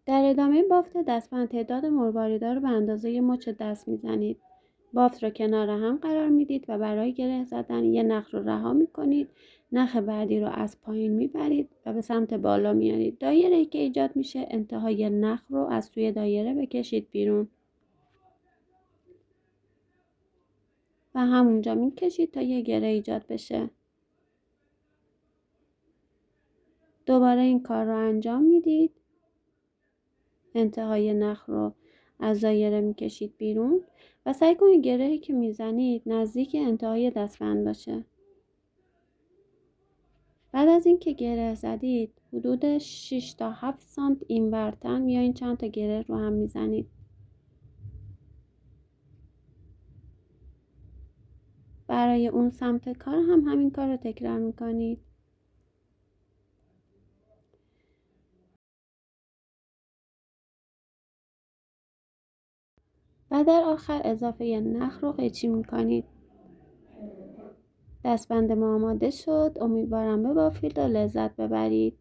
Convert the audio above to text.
در ادامه بافت دستبند تعداد مرواریدها رو به اندازه مچ دست میزنید. بافت رو کنار هم قرار میدید و برای گره زدن یه نخ رو رها میکنید. نخ بعدی رو از پایین میبرید و به سمت بالا میارید. دایره‌ای که ایجاد میشه انتهای نخ رو از توی دایره بکشید بیرون و همونجا میکشید تا یه گره ایجاد بشه. دوباره این کار رو انجام میدید. انتهای نخ رو از دایره میکشید بیرون و سعی کنید گرهی که میزنید نزدیک انتهای دستبند باشه. بعد از اینکه گره زدید حدود 6 تا 7 سانت اینورتر میایین چند تا گره رو هم میزنید. برای اون سمت کار هم همین کار رو تکرار میکنید. و در آخر اضافه نخ رو قیچی میکنید. دستبند ما آماده شد. امیدوارم ببافید و لذت ببرید.